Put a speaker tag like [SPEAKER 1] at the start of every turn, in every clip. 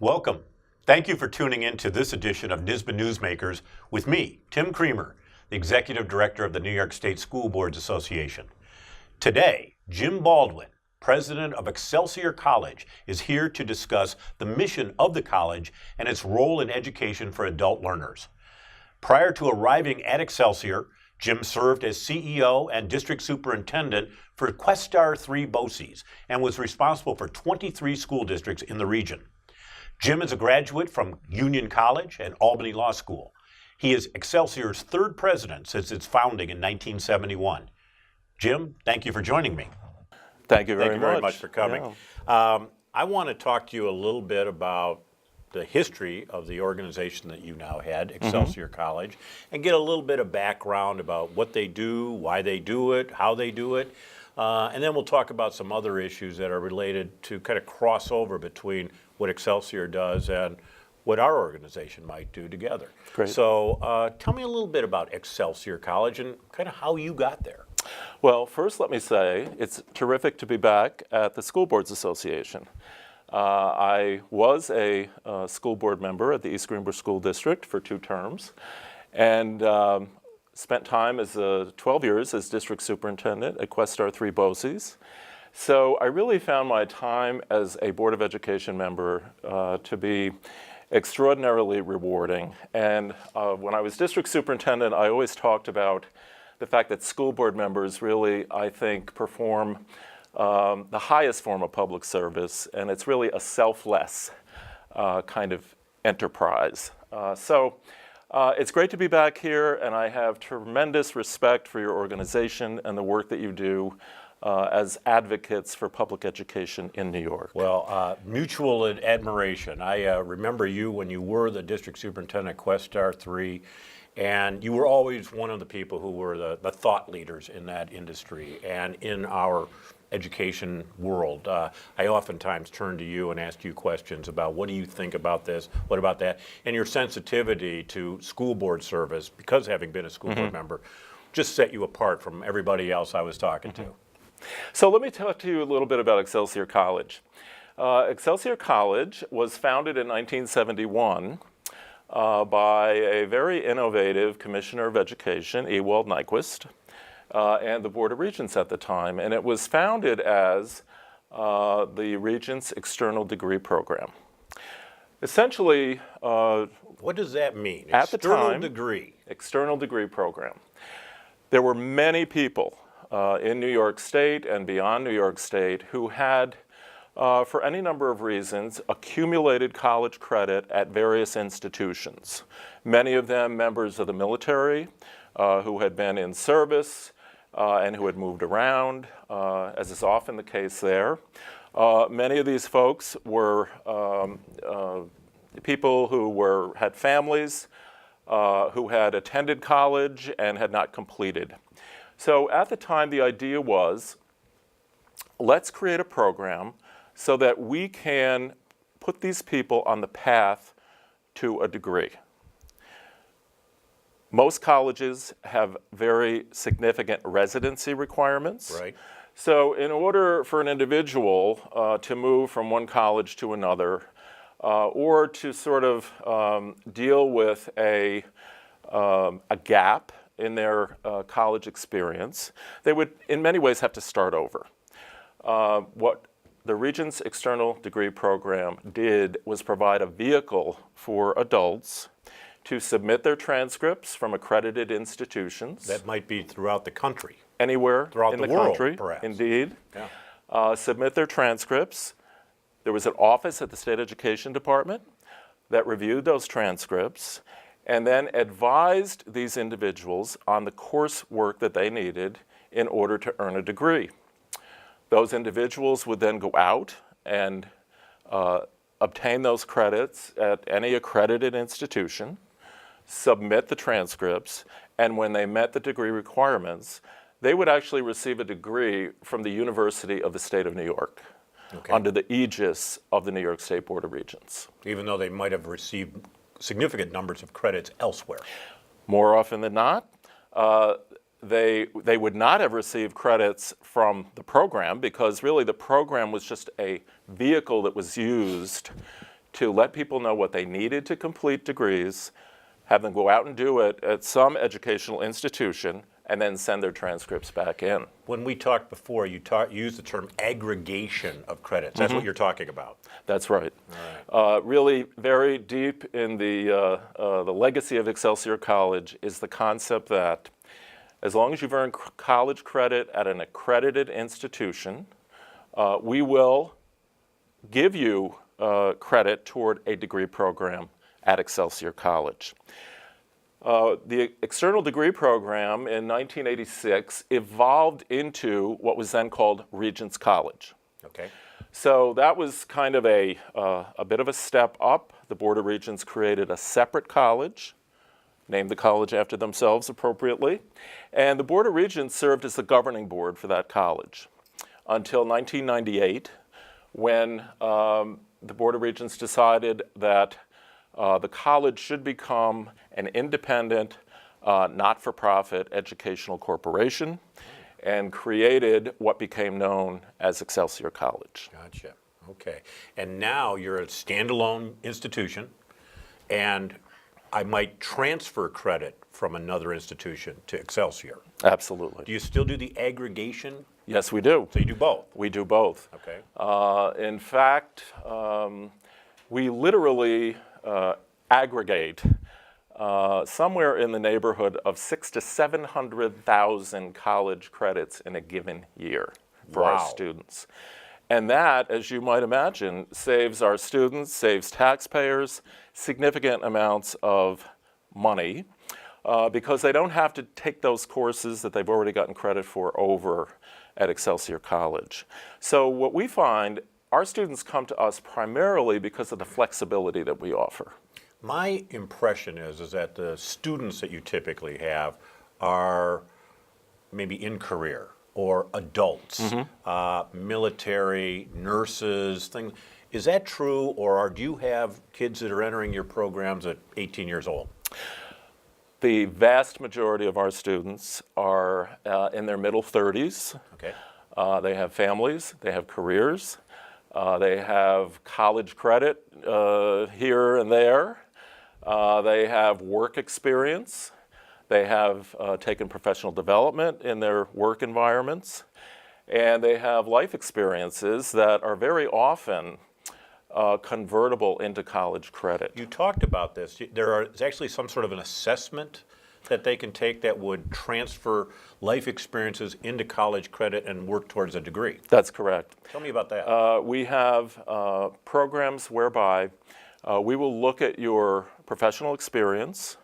[SPEAKER 1] Welcome. Thank you for tuning in to this edition of NYSSBA Newsmakers with me, Tim Kremer, the Executive Director of the New York State School Boards Association. Today, Jim Baldwin, President of Excelsior College, is here to discuss the mission of the college and its role in education for adult learners. Prior to arriving at Excelsior, Jim served as CEO and District Superintendent for Questar 3 BOCES and was responsible for 23 school districts in the region. Jim is a graduate from Union College and Albany Law School. He is Excelsior's third president since its founding in 1971. Jim, thank you for joining me.
[SPEAKER 2] Thank you very much.
[SPEAKER 1] Thank you very much for coming.
[SPEAKER 2] Yeah.
[SPEAKER 1] I want to talk to you a little bit about the history of the organization that you now had, Excelsior College, and get a little bit of background about what they do, why they do it, how they do it. And then we'll talk about some other issues that are related to kind of crossover between what Excelsior does and what our organization might do together.
[SPEAKER 2] Great.
[SPEAKER 1] So tell me a little bit about Excelsior College and kind of how you got there.
[SPEAKER 2] Well, first let me say it's terrific to be back at the School Boards Association. I was a school board member at the East Greenbush School District for 2 terms and spent time as 12 years as district superintendent at Questar 3 BOCES. So I really found my time as a Board of Education member to be extraordinarily rewarding. And when I was district superintendent, I always talked about the fact that school board members really, I think, perform the highest form of public service, and it's really a selfless kind of enterprise. It's great to be back here, and I have tremendous respect for your organization and the work that you do as advocates for public education in New York.
[SPEAKER 1] Well, mutual admiration. I remember you when you were the district superintendent at Questar 3, and you were always one of the people who were the thought leaders in that industry and in our education world. I oftentimes turn to you and ask you questions about what do you think about this, what about that, and your sensitivity to school board service, because having been a school board member, just set you apart from everybody else I was talking to.
[SPEAKER 2] So let me talk to you a little bit about Excelsior College. Excelsior College was founded in 1971 by a very innovative Commissioner of Education, Ewald Nyquist, and the Board of Regents at the time. And it was founded as the Regents External Degree Program. Essentially,
[SPEAKER 1] what does that mean?
[SPEAKER 2] At the time,
[SPEAKER 1] External
[SPEAKER 2] degree program. There were many people in New York State and beyond New York State who had, for any number of reasons, accumulated college credit at various institutions. Many of them members of the military who had been in service and who had moved around, as is often the case there. Many of these folks were people who had families, who had attended college and had not completed. So at the time, the idea was, let's create a program so that we can put these people on the path to a degree. Most colleges have very significant residency requirements.
[SPEAKER 1] Right.
[SPEAKER 2] So in order for an individual to move from one college to another, or to sort of deal with a gap in their college experience, they would in many ways have to start over. What the Regents External Degree Program did was provide a vehicle for adults to submit their transcripts from accredited institutions.
[SPEAKER 1] That might be throughout the country.
[SPEAKER 2] Anywhere
[SPEAKER 1] throughout
[SPEAKER 2] in
[SPEAKER 1] the
[SPEAKER 2] the
[SPEAKER 1] world,
[SPEAKER 2] country,
[SPEAKER 1] perhaps.
[SPEAKER 2] Indeed.
[SPEAKER 1] Yeah.
[SPEAKER 2] Submit their transcripts. There was an office at the State Education Department that reviewed those transcripts and then advised these individuals on the coursework that they needed in order to earn a degree. Those individuals would then go out and obtain those credits at any accredited institution, submit the transcripts, and when they met the degree requirements, they would actually receive a degree from the University of the State of New York, under the aegis of the New York State Board of Regents.
[SPEAKER 1] Even though they might have received significant numbers of credits elsewhere.
[SPEAKER 2] More often than not, they would not have received credits from the program because really the program was just a vehicle that was used to let people know what they needed to complete degrees, have them go out and do it at some educational institution, and then send their transcripts back in.
[SPEAKER 1] When we talked before, you used the term aggregation of credits. That's what you're talking about.
[SPEAKER 2] That's right.
[SPEAKER 1] All right.
[SPEAKER 2] Really very deep in the legacy of Excelsior College is the concept that as long as you've earned college credit at an accredited institution, we will give you credit toward a degree program at Excelsior College. The external degree program in 1986 evolved into what was then called Regents College.
[SPEAKER 1] Okay.
[SPEAKER 2] So that was kind of a bit of a step up. The Board of Regents created a separate college, named the college after themselves appropriately, and the Board of Regents served as the governing board for that college until 1998, when the Board of Regents decided that the college should become an independent, not-for-profit educational corporation, and created what became known as Excelsior College.
[SPEAKER 1] Gotcha. Okay. And now you're a standalone institution, and I might transfer credit from another institution to Excelsior.
[SPEAKER 2] Absolutely.
[SPEAKER 1] Do you still do the aggregation?
[SPEAKER 2] Yes, we do.
[SPEAKER 1] So you do both?
[SPEAKER 2] We do both.
[SPEAKER 1] Okay.
[SPEAKER 2] In fact, we literally aggregate somewhere in the neighborhood of 600,000 to 700,000 college credits in a given year for our students. And that, as you might imagine, saves our students, saves taxpayers significant amounts of money because they don't have to take those courses that they've already gotten credit for over at Excelsior College. So what we find, our students come to us primarily because of the flexibility that we offer.
[SPEAKER 1] My impression is that the students that you typically have are maybe in career or adults, military, nurses, things. Is that true, or do you have kids that are entering your programs at 18 years old?
[SPEAKER 2] The vast majority of our students are in their middle 30s.
[SPEAKER 1] Okay.
[SPEAKER 2] They have families, they have careers, they have college credit here and there. They have work experience. They have taken professional development in their work environments. And they have life experiences that are very often convertible into college credit.
[SPEAKER 1] You talked about this. There's actually some sort of an assessment that they can take that would transfer life experiences into college credit and work towards a degree.
[SPEAKER 2] That's correct.
[SPEAKER 1] Tell me about that.
[SPEAKER 2] We have programs whereby we will look at your professional experience.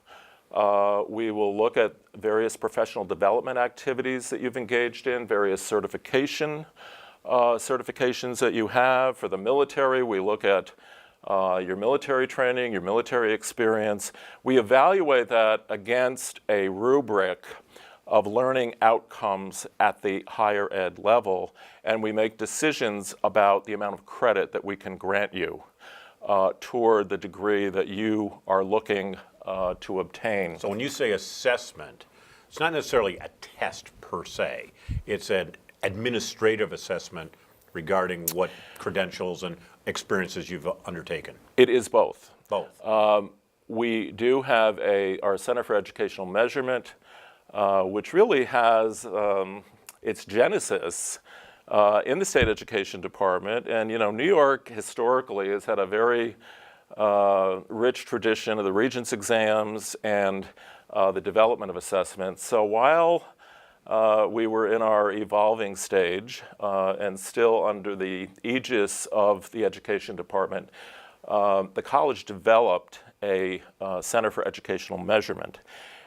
[SPEAKER 2] We will look at various professional development activities that you've engaged in, various certifications that you have. For the military, we look at your military training, your military experience. We evaluate that against a rubric of learning outcomes at the higher ed level, and we make decisions about the amount of credit that we can grant you toward the degree that you are looking to obtain.
[SPEAKER 1] So when you say assessment, it's not necessarily a test per se. It's an administrative assessment regarding what credentials and experiences you've undertaken.
[SPEAKER 2] It is both.
[SPEAKER 1] Both.
[SPEAKER 2] We do have our Center for Educational Measurement, which really has its genesis in the State Education Department. And New York historically has had a very rich tradition of the Regents exams and the development of assessments. So while we were in our evolving stage and still under the aegis of the Education Department, the college developed a Center for Educational Measurement.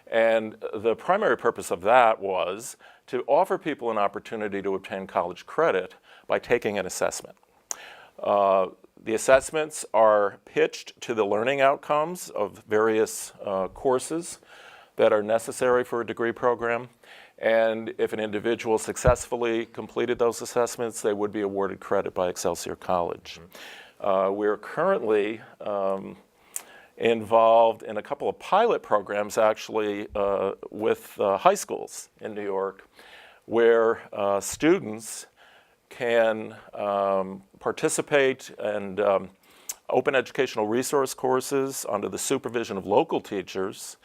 [SPEAKER 2] And the primary purpose of that was to offer people an opportunity to obtain college credit by taking an assessment. The assessments are pitched to the learning outcomes of various courses that are necessary for a degree program. And if an individual successfully completed those assessments, they would be awarded credit by Excelsior College. We're currently involved in a couple of pilot programs, actually, with high schools in New York, where students can participate and open educational resource courses under the supervision of local teachers.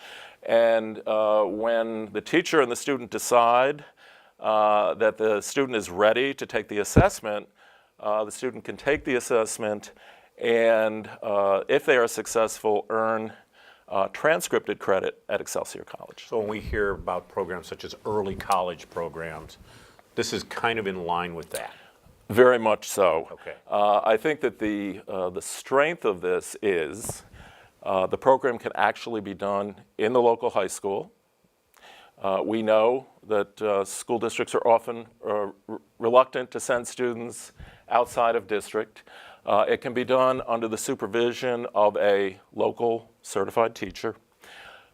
[SPEAKER 2] And when the teacher and the student decide that the student is ready to take the assessment, the student can take the assessment and, if they are successful, earn transcripted credit at Excelsior College.
[SPEAKER 1] So when we hear about programs such as early college programs, this is kind of in line with that.
[SPEAKER 2] Very much so.
[SPEAKER 1] Okay.
[SPEAKER 2] I think that the strength of this is the program can actually be done in the local high school. We know that school districts are often reluctant to send students outside of district. It can be done under the supervision of a local certified teacher.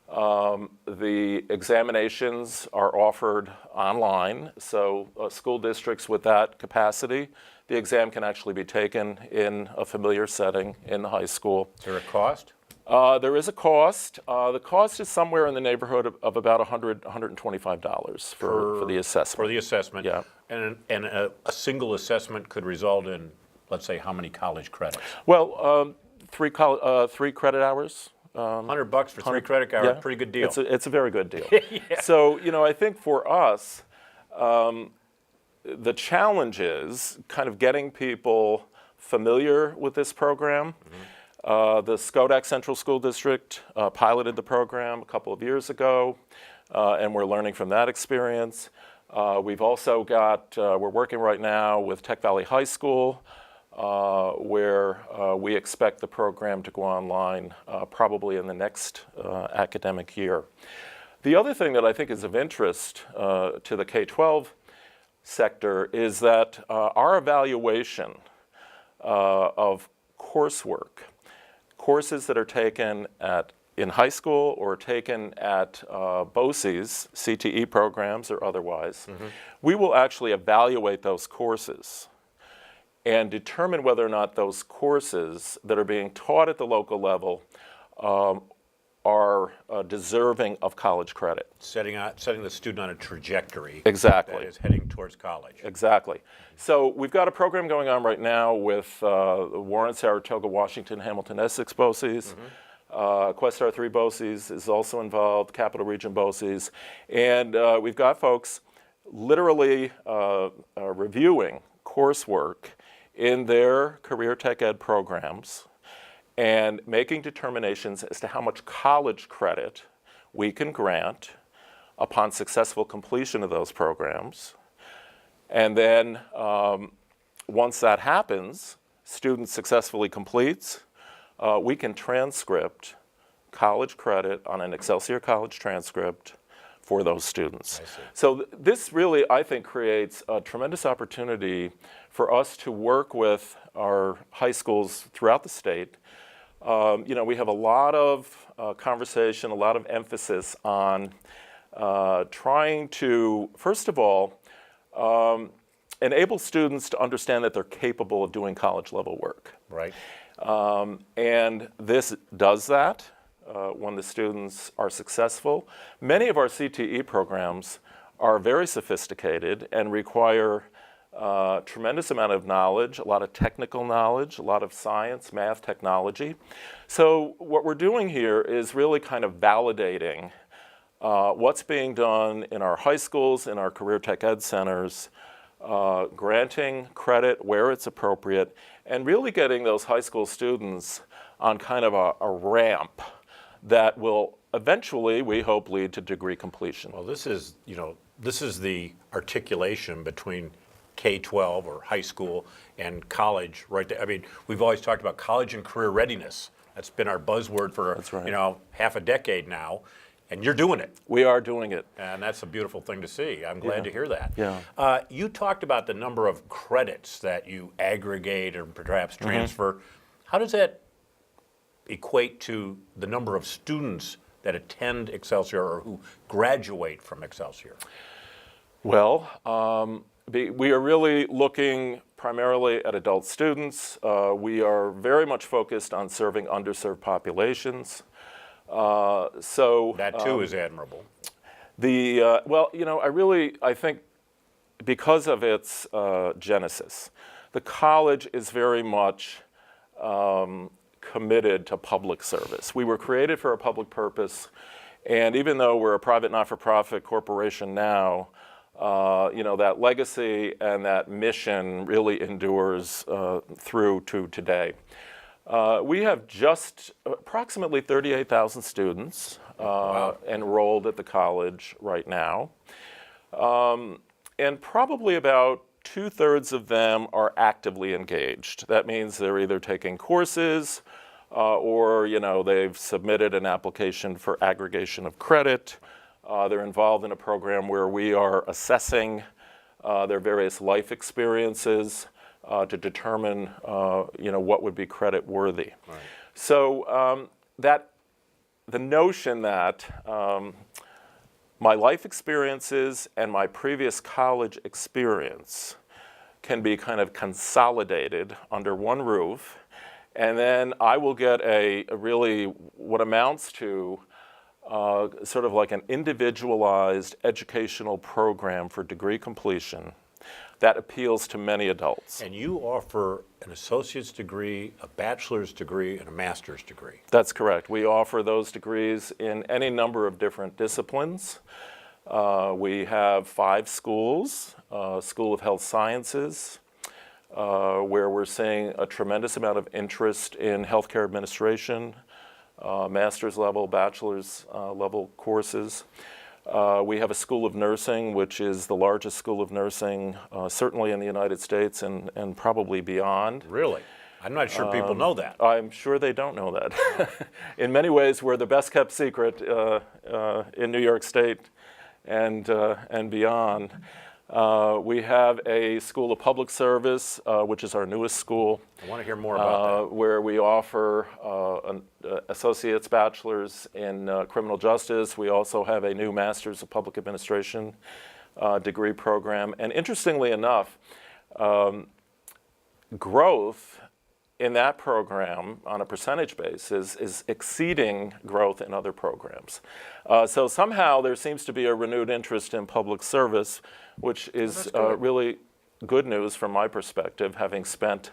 [SPEAKER 2] The examinations are offered online, so school districts with that capacity, the exam can actually be taken in a familiar setting in the high school.
[SPEAKER 1] Is there a cost?
[SPEAKER 2] There is a cost. The cost is somewhere in the neighborhood of about $125 for the assessment.
[SPEAKER 1] For the assessment.
[SPEAKER 2] Yeah.
[SPEAKER 1] And a single assessment could result in, let's say, how many college credits?
[SPEAKER 2] Well, 3 credit hours.
[SPEAKER 1] $100 for 3 credit hours,
[SPEAKER 2] Yeah.
[SPEAKER 1] pretty good deal.
[SPEAKER 2] It's a very good deal.
[SPEAKER 1] Yeah.
[SPEAKER 2] So, I think for us, the challenge is kind of getting people familiar with this program. The Skodak Central School District piloted the program a couple of years ago, and we're learning from that experience. We've also got, we're working right now with Tech Valley High School, where we expect the program to go online probably in the next academic year. The other thing that I think is of interest to the K-12 sector is that our evaluation of coursework, courses that are taken in high school or taken at BOCES, CTE programs or otherwise, we will actually evaluate those courses and determine whether or not those courses that are being taught at the local level are deserving of college credit.
[SPEAKER 1] Setting the student on a trajectory.
[SPEAKER 2] Exactly.
[SPEAKER 1] That is heading towards college.
[SPEAKER 2] Exactly. So we've got a program going on right now with Warren, Saratoga, Washington, Hamilton, Essex BOCES. Questar 3 BOCES is also involved, Capital Region BOCES. And we've got folks literally reviewing coursework in their career tech ed programs and making determinations as to how much college credit we can grant upon successful completion of those programs. And then once that happens, student successfully completes, we can transcript college credit on an Excelsior College transcript for those students. So this really, I think, creates a tremendous opportunity for us to work with our high schools throughout the state. We have a lot of conversation, a lot of emphasis on trying to, first of all, enable students to understand that they're capable of doing college level work.
[SPEAKER 1] Right.
[SPEAKER 2] And this does that when the students are successful. Many of our CTE programs are very sophisticated and require tremendous amount of knowledge, a lot of technical knowledge, a lot of science, math, technology. So what we're doing here is really kind of validating what's being done in our high schools, in our career tech ed centers, granting credit where it's appropriate, and really getting those high school students on kind of a ramp that will eventually, we hope, lead to degree completion.
[SPEAKER 1] Well, this is the articulation between K-12 or high school and college, right there. I mean, we've always talked about college and career readiness. That's been our buzzword for
[SPEAKER 2] That's right.
[SPEAKER 1] Half a decade now, and you're doing it.
[SPEAKER 2] We are doing it.
[SPEAKER 1] And that's a beautiful thing to see. I'm glad to hear that.
[SPEAKER 2] Yeah.
[SPEAKER 1] You talked about the number of credits that you aggregate or perhaps transfer. How does that equate to the number of students that attend Excelsior or who graduate from Excelsior?
[SPEAKER 2] Well, we are really looking primarily at adult students. We are very much focused on serving underserved populations. So
[SPEAKER 1] That too is admirable.
[SPEAKER 2] I think because of its genesis, the college is very much committed to public service. We were created for a public purpose, and even though we're a private not-for-profit corporation now, that legacy and that mission really endures through to today. We have just approximately 38,000 students enrolled at the college right now. And probably about 2/3 of them are actively engaged. That means they're either taking courses or they've submitted an application for aggregation of credit. They're involved in a program where we are assessing their various life experiences to determine what would be credit worthy. Right. So the notion that my life experiences and my previous college experience can be kind of consolidated under one roof, and then I will get a really what amounts to sort of like an individualized educational program for degree completion that appeals to many adults.
[SPEAKER 1] And you offer an associate's degree, a bachelor's degree, and a master's degree.
[SPEAKER 2] That's correct. We offer those degrees in any number of different disciplines. We have 5 schools, School of Health Sciences, where we're seeing a tremendous amount of interest in healthcare administration, master's level, bachelor's level courses. We have a School of Nursing, which is the largest school of nursing, certainly in the United States and probably beyond.
[SPEAKER 1] Really? I'm not sure people know that.
[SPEAKER 2] I'm sure they don't know that. In many ways, we're the best kept secret in New York State and beyond. We have a School of Public Service, which is our newest school.
[SPEAKER 1] I want to hear more about that.
[SPEAKER 2] Where we offer an associate's bachelor's in criminal justice. We also have a new master's of public administration degree program. And interestingly enough, growth in that program on a percentage basis is exceeding growth in other programs. So somehow there seems to be a renewed interest in public service, which is really good news from my perspective, having spent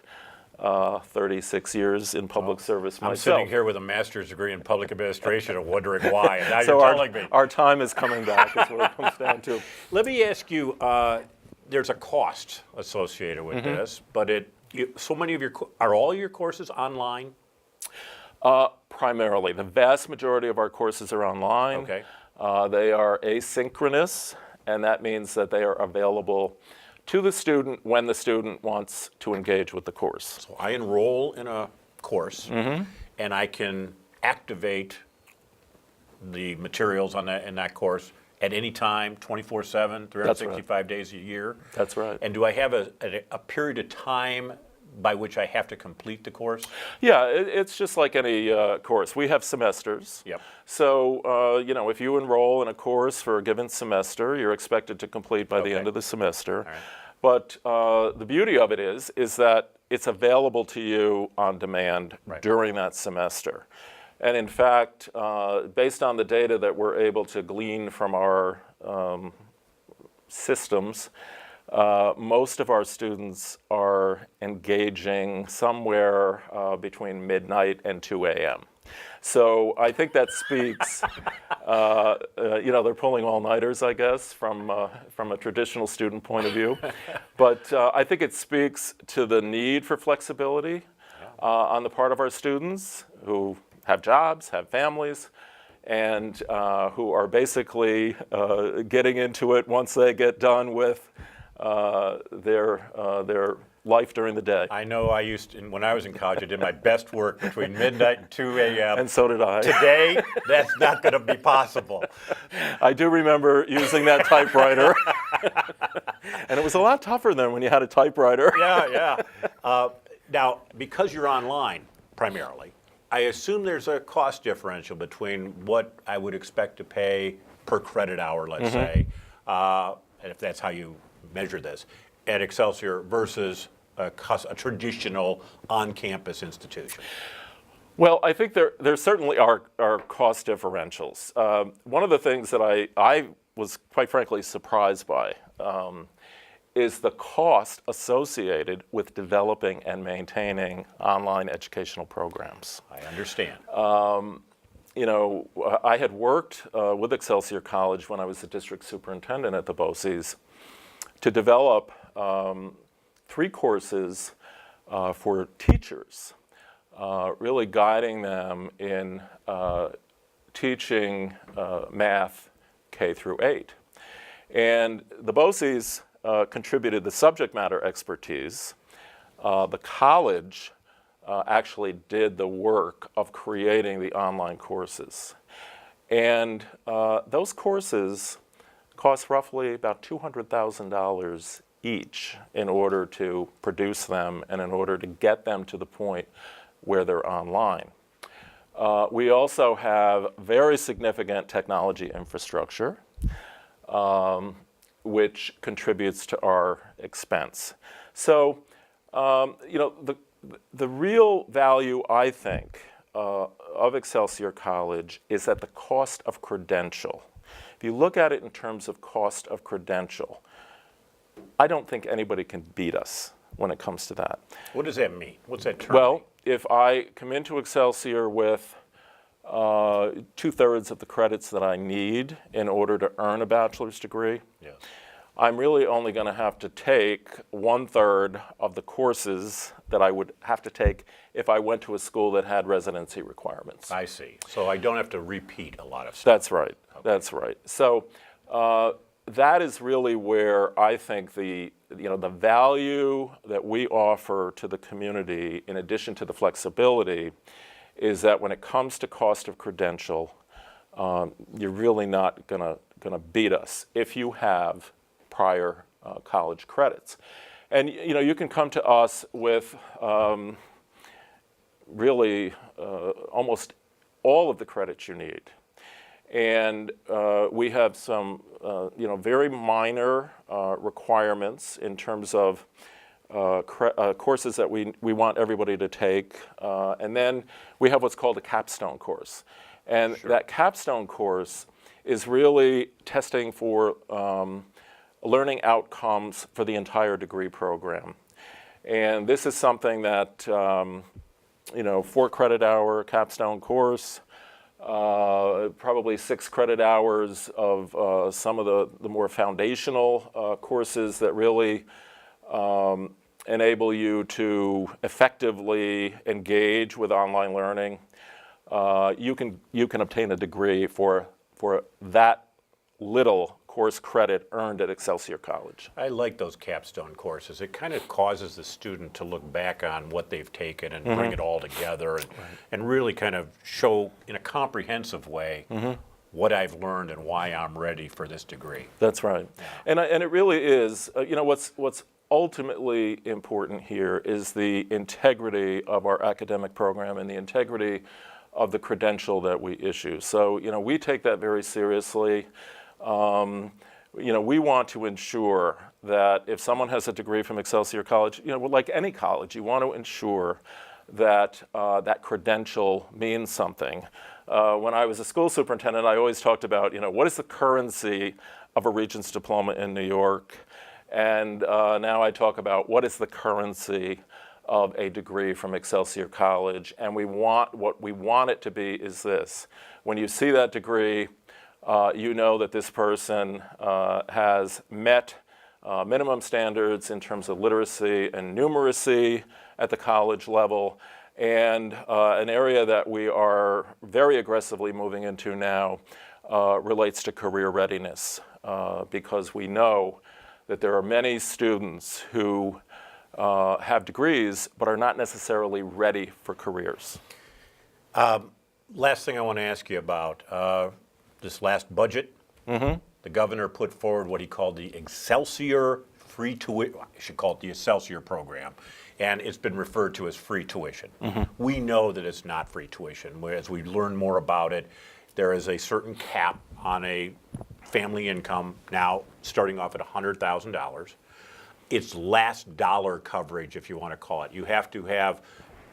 [SPEAKER 2] 36 years in public service myself.
[SPEAKER 1] I'm sitting here with a master's degree in public administration and wondering why, and now
[SPEAKER 2] so
[SPEAKER 1] you're telling me.
[SPEAKER 2] Our time is coming back is what it comes down to.
[SPEAKER 1] Let me ask you, there's a cost associated with this, but so many of are all your courses online?
[SPEAKER 2] Primarily. The vast majority of our courses are online.
[SPEAKER 1] Okay.
[SPEAKER 2] They are asynchronous, and that means that they are available to the student when the student wants to engage with the course.
[SPEAKER 1] So I enroll in a course, and I can activate the materials in that course at any time, 24/7, 365 days a year.
[SPEAKER 2] That's right.
[SPEAKER 1] And do I have a period of time by which I have to complete the course?
[SPEAKER 2] Yeah, it's just like any course. We have semesters.
[SPEAKER 1] Yep.
[SPEAKER 2] So, if you enroll in a course for a given semester, you're expected to complete by the end of the semester.
[SPEAKER 1] All right.
[SPEAKER 2] But the beauty of it is that it's available to you on demand during that semester. And in fact, based on the data that we're able to glean from our systems, most of our students are engaging somewhere between midnight and 2 a.m. So I think that speaks, they're pulling all-nighters, I guess, from a traditional student point of view. But I think it speaks to the need for flexibility on the part of our students who have jobs, have families, and who are basically getting into it once they get done with their life during the day.
[SPEAKER 1] I know when I was in college, I did my best work between midnight and 2 a.m.
[SPEAKER 2] And so did I.
[SPEAKER 1] Today, that's not going to be possible.
[SPEAKER 2] I do remember using that typewriter. And it was a lot tougher than when you had a typewriter.
[SPEAKER 1] Yeah. Now, because you're online primarily, I assume there's a cost differential between what I would expect to pay per credit hour, let's say, and if that's how you measure this, at Excelsior versus a traditional on-campus institution.
[SPEAKER 2] Well, I think there certainly are cost differentials. One of the things that I was quite frankly surprised by is the cost associated with developing and maintaining online educational programs.
[SPEAKER 1] I understand.
[SPEAKER 2] You know, I had worked with Excelsior College when I was the district superintendent at the BOCES to develop 3 courses for teachers, really guiding them in teaching math K through 8. And the BOCES contributed the subject matter expertise. The college actually did the work of creating the online courses. And those courses cost roughly about $200,000 each in order to produce them and in order to get them to the point where they're online. We also have very significant technology infrastructure, which contributes to our expense. So, you know, the real value, I think, of Excelsior College is at the cost of credential. If you look at it in terms of cost of credential, I don't think anybody can beat us when it comes to that.
[SPEAKER 1] What does that mean? What's that term?
[SPEAKER 2] Well, if I come into Excelsior with 2/3 of the credits that I need in order to earn a bachelor's degree,
[SPEAKER 1] yes.
[SPEAKER 2] I'm really only going to have to take 1/3 of the courses that I would have to take if I went to a school that had residency requirements.
[SPEAKER 1] I see. So I don't have to repeat a lot of stuff.
[SPEAKER 2] That's right. Okay. That's right. So that is really where I think the value that we offer to the community, in addition to the flexibility, is that when it comes to cost of credential, you're really not going to beat us if you have prior college credits. And you can come to us with really almost all of the credits you need. And we have some very minor requirements in terms of courses that we want everybody to take. And then we have what's called a Capstone course. And
[SPEAKER 1] Sure.
[SPEAKER 2] that Capstone course is really testing for learning outcomes for the entire degree program. And this is something that, 4 credit hour Capstone course, probably 6 credit hours of some of the more foundational courses that really enable you to effectively engage with online learning. You can obtain a degree for that little course credit earned at Excelsior College.
[SPEAKER 1] I like those capstone courses. It kind of causes the student to look back on what they've taken and bring it all together and really kind of show in a comprehensive way what I've learned and why I'm ready for this degree.
[SPEAKER 2] That's right. Yeah. And it really is, what's ultimately important here is the integrity of our academic program and the integrity of the credential that we issue. So, we take that very seriously. We want to ensure that if someone has a degree from Excelsior College, like any college, you want to ensure that that credential means something. When I was a school superintendent, I always talked about, what is the currency of a Regents diploma in New York? And now I talk about what is the currency of a degree from Excelsior College. And what we want it to be is this. When you see that degree, you know that this person has met minimum standards in terms of literacy and numeracy at the college level, and an area that we are very aggressively moving into now relates to career readiness, because we know that there are many students who have degrees but are not necessarily ready for careers.
[SPEAKER 1] Last thing I want to ask you about, this last budget, the governor put forward what he called the Excelsior free tuition, I should call it the Excelsior Program, and it's been referred to as free tuition. We know that it's not free tuition. As we learn more about it, there is a certain cap on a family income now starting off at $100,000. It's last dollar coverage, if you want to call it. You have to have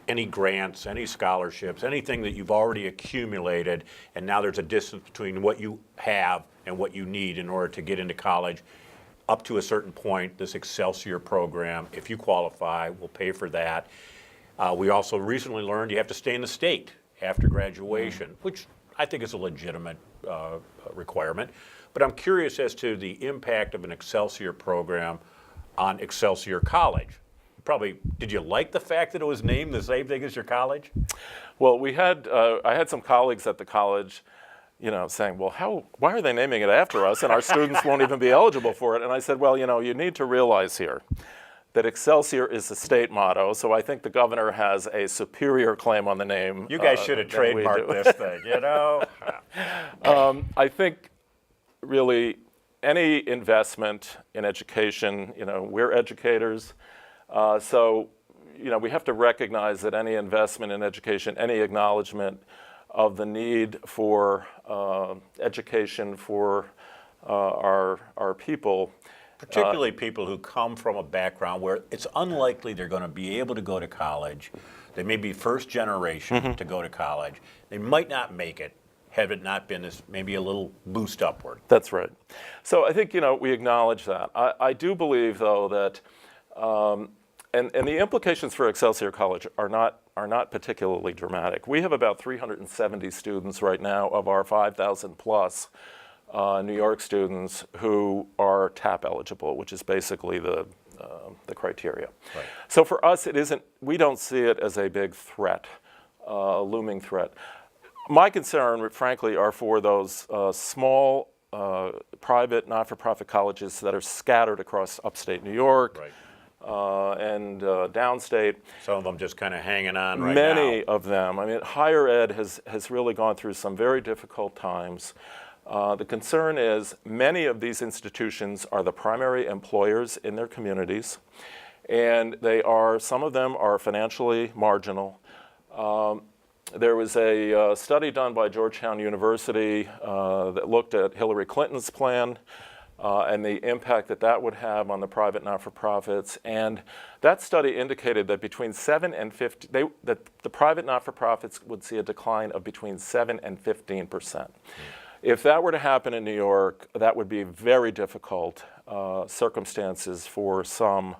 [SPEAKER 1] any grants, any scholarships, anything that you've already accumulated, and now there's a distance between what you have and what you need in order to get into college. up to a certain point, this Excelsior program, if you qualify, we'll pay for that. We also recently learned you have to stay in the state after graduation, which I think is a legitimate requirement. But I'm curious as to the impact of an Excelsior program on Excelsior College. Probably, did you like the fact that it was named the same thing as your college?
[SPEAKER 2] Well, I had some colleagues at the college, saying, well, why are they naming it after us, and our students won't even be eligible for it? And I said, well, you need to realize here that Excelsior is the state motto, so I think the governor has a superior claim on the name.
[SPEAKER 1] You guys should have trademarked this thing,
[SPEAKER 2] I think really any investment in education, we're educators, so we have to recognize that any investment in education, any acknowledgement of the need for education for our people.
[SPEAKER 1] Particularly people who come from a background where it's unlikely they're going to be able to go to college. They may be first generation to go to college. They might not make it, had it not been this maybe a little boost upward.
[SPEAKER 2] That's right. So I think, we acknowledge that. I do believe, though, that, and the implications for Excelsior College are not particularly dramatic. We have about 370 students right now of our 5,000 plus New York students who are TAP eligible, which is basically the criteria.
[SPEAKER 1] Right.
[SPEAKER 2] So for us, we don't see it as a big threat, looming threat. My concern, frankly, are for those small private not-for-profit colleges that are scattered across upstate New York.
[SPEAKER 1] Right.
[SPEAKER 2] And downstate.
[SPEAKER 1] Some of them just kind of hanging on right now.
[SPEAKER 2] Many of them. I mean, higher ed has really gone through some very difficult times. The concern is many of these institutions are the primary employers in their communities, and some of them are financially marginal. There was a study done by Georgetown University that looked at Hillary Clinton's plan and the impact that would have on the private not-for-profits. And that study indicated that between 7 and 15, that the private not-for-profits would see a decline of between 7 and 15%. If that were to happen in New York, that would be very difficult circumstances for some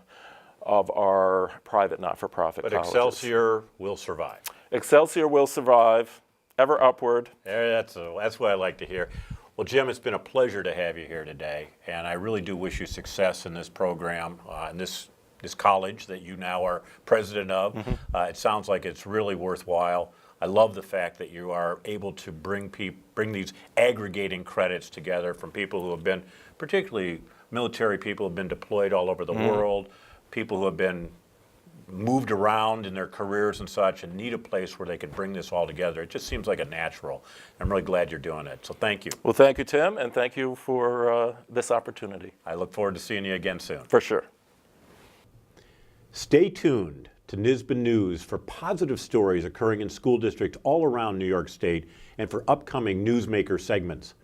[SPEAKER 2] of our private not-for-profit colleges.
[SPEAKER 1] But Excelsior will survive.
[SPEAKER 2] Excelsior will survive, ever upward.
[SPEAKER 1] That's what I like to hear. Well, Jim, it's been a pleasure to have you here today, and I really do wish you success in this program, in this college that you now are president of. It sounds like it's really worthwhile. I love the fact that you are able to bring these aggregating credits together from people who have been, particularly military people who have been deployed all over the world, people who have been moved around in their careers and such, and need a place where they could bring this all together. It just seems like a natural. I'm really glad you're doing it, so thank you.
[SPEAKER 2] Well, thank you, Tim, and thank you for this opportunity.
[SPEAKER 1] I look forward to seeing you again soon.
[SPEAKER 2] For sure.
[SPEAKER 1] Stay tuned to NYSBA News for positive stories occurring in school districts all around New York State and for upcoming Newsmaker segments.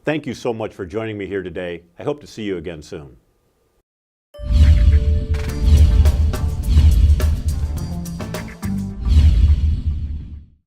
[SPEAKER 1] Thank you so much for joining me here today. I hope to see you again soon.